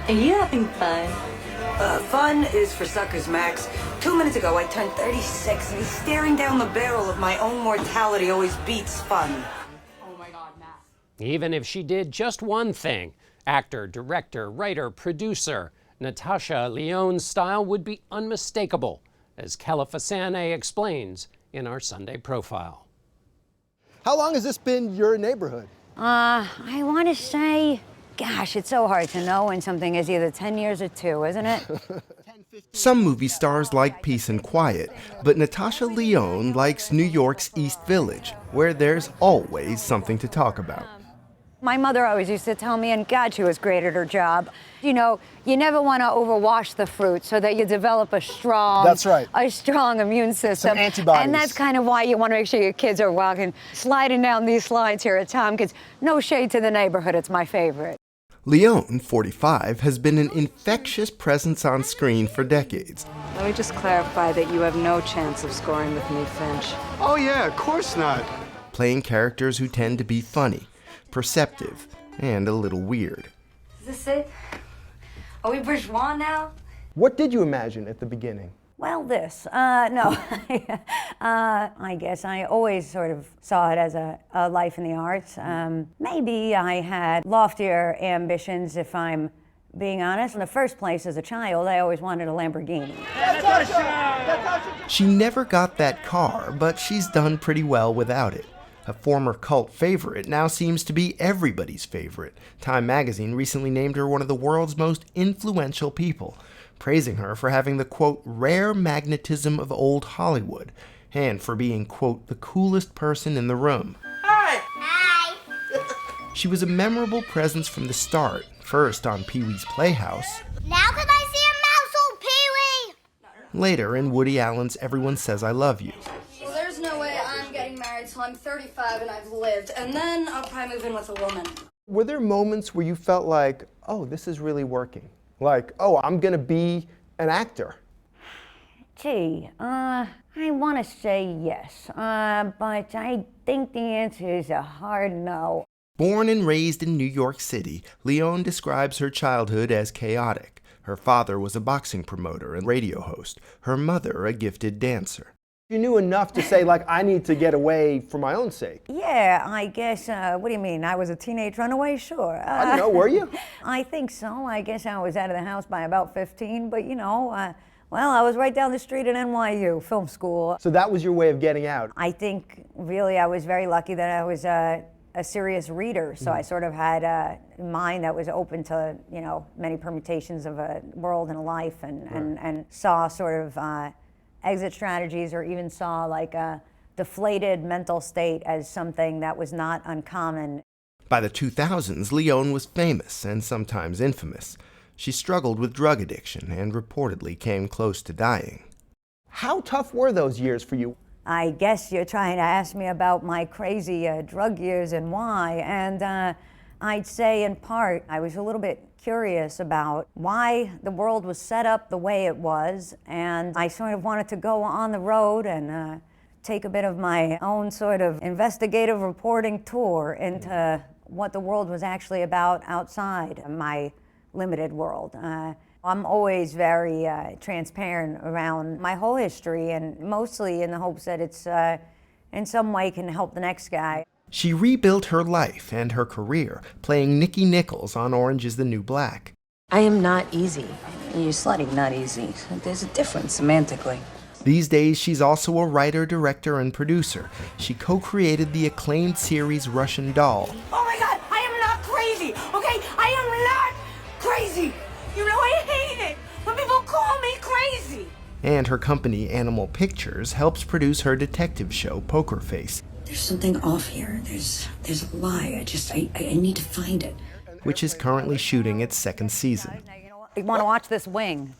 Are you having fun? Fun is for suckers, Max. 2 minutes ago, I turned 36, and staring down the barrel of my own mortality always beats fun. Oh my God, Matt. Even if she did just one thing, actor, director, writer, producer, Natasha Lyonne's style would be unmistakable, as Kelefa Sanneh explains in our Sunday profile. How long has this been your neighborhood? I want to say, gosh, it's so hard to know when something is either 10 years or 2, isn't it? Some movie stars like peace and quiet, but Natasha Lyonne likes New York's East Village, where there's always something to talk about. My mother always used to tell me, and God, she was great at her job, you know, you never want to overwash the fruit so that you develop a strong, That's right. a strong immune system. Some antibodies. And that's kind of why you want to make sure your kids are walking, sliding down these slides here at Tompkins. No shade to the neighborhood, it's my favorite. Lyonne, 45, has been an infectious presence on screen for decades. Let me just clarify that you have no chance of scoring with me, Finch. Oh yeah, of course not. Playing characters who tend to be funny, perceptive, and a little weird. Is this it? Are we bourgeois now? What did you imagine at the beginning? Well, no. I guess I always sort of saw it as a life in the arts. Maybe I had loftier ambitions, if I'm being honest. In the first place, as a child, I always wanted a Lamborghini. She never got that car, but she's done pretty well without it. A former cult favorite now seems to be everybody's favorite. Time magazine recently named her one of the world's most influential people, praising her for having the, quote, rare magnetism of old Hollywood, and for being, quote, the coolest person in the room. Hi! Hi! She was a memorable presence from the start, first on Pee-wee's Playhouse, Now can I see a mouse, old Pee-wee? later in Woody Allen's Everyone Says I Love You. Well, there's no way I'm getting married till I'm 35 and I've lived, and then I'll probably move in with a woman. Were there moments where you felt like, oh, this is really working? Like, oh, I'm gonna be an actor? Gee, I want to say yes, but I think the answer is a hard no. Born and raised in New York City, Lyonne describes her childhood as chaotic. Her father was a boxing promoter and radio host, her mother a gifted dancer. You knew enough to say, like, I need to get away for my own sake. Yeah, I guess, what do you mean? I was a teenage runaway? Sure. I don't know, were you? I think so. I guess I was out of the house by about 15, but you know, well, I was right down the street at NYU, film school. So that was your way of getting out? I think, really, I was very lucky that I was a serious reader, so I sort of had a mind that was open to, you know, many permutations of a world and a life, and saw sort of exit strategies, or even saw like a deflated mental state as something that was not uncommon. By the 2000s, Lyonne was famous and sometimes infamous. She struggled with drug addiction and reportedly came close to dying. How tough were those years for you? I guess you're trying to ask me about my crazy drug years and why, and I'd say in part I was a little bit curious about why the world was set up the way it was, and I sort of wanted to go on the road and take a bit of my own sort of investigative reporting tour into what the world was actually about outside my limited world. I'm always very transparent around my whole history, and mostly in the hopes that it's in some way can help the next guy. She rebuilt her life and her career, playing Nikki Nichols on Orange is the New Black. I am not easy. You're slutty, not easy. There's a difference semantically. These days, she's also a writer, director, and producer. She co-created the acclaimed series Russian Doll. Oh my God, I am not crazy, okay? I am not crazy. You know, I hate it when people call me crazy. And her company, Animal Pictures, helps produce her detective show, Poker Face. There's something off here. There's a lie. I need to find it. Which is currently shooting its second season. You want to watch this wing?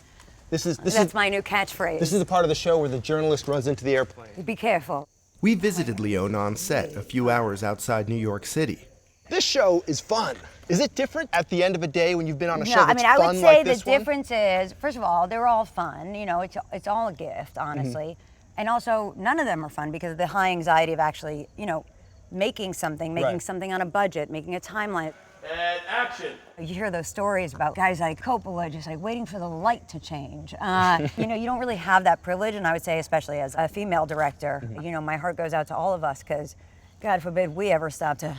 That's my new catchphrase. This is the part of the show where the journalist runs into the airplane. Be careful. We visited Lyonne on set a few hours outside New York City. This show is fun. Is it different at the end of a day when you've been on a show No, that's I fun would say like this the difference is, first of all, they're all fun. You know, it's all a gift, honestly. And also, none of them are fun because of the high anxiety of actually, you know, making something on a budget, making a timeline. And action. You hear those stories about guys like Coppola just like waiting for the light to change. You know, you don't really have that privilege, and I would say especially as a female director, you know, my heart goes out to all of us because God forbid we ever stop to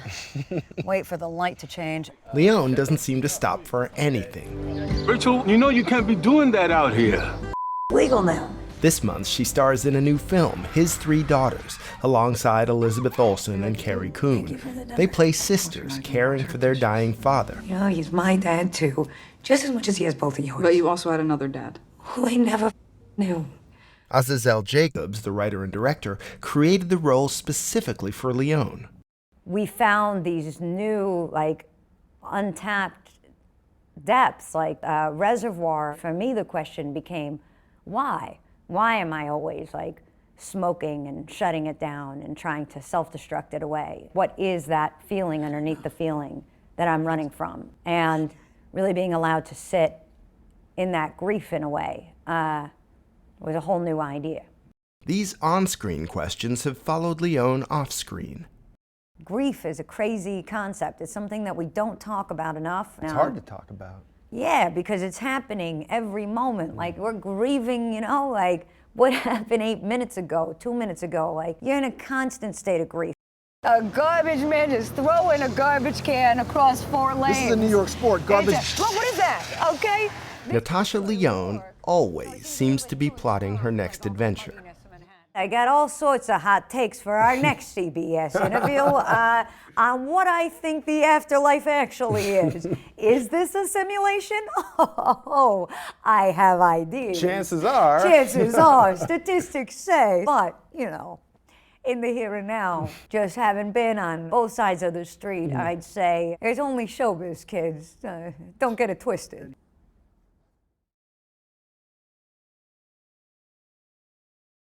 wait for the light to change. Lyonne doesn't seem to stop for anything. Rachel, you know you can't be doing that out here. Legal now. This month, she stars in a new film, His Three Daughters, alongside Elizabeth Olsen and Carrie Coon. They play sisters caring for their dying father. You know, he's my dad too, just as much as he has both of yours. But you also had another dad. Who I never knew. Azazel Jacobs, the writer and director, created the role specifically for Lyonne. We found these new, like, untapped depths, like a reservoir. For me, the question became, why? Why am I always like smoking and shutting it down and trying to self-destruct it away? What is that feeling underneath the feeling that I'm running from? And really being allowed to sit in that grief in a way was a whole new idea. These on-screen questions have followed Lyonne off-screen. Grief is a crazy concept. It's something that we don't talk about enough. It's hard to talk about. Yeah, because it's happening every moment. Like, we're grieving, you know, like, what happened 8 minutes ago, 2 minutes ago? Like, you're in a constant state of grief. A garbage man just throwing a garbage can across 4 lanes. This is a New York sport. Garbage. Look, what is that? Okay? Natasha Lyonne always seems to be plotting her next adventure. I got all sorts of hot takes for our next CBS interview on what I think the afterlife actually is. Is this a simulation? Oh, I have ideas. Chances are. Chances are, statistics say. But, you know, in the here and now, just having been on both sides of the street, I'd say there's only showbiz, kids. Don't get it twisted.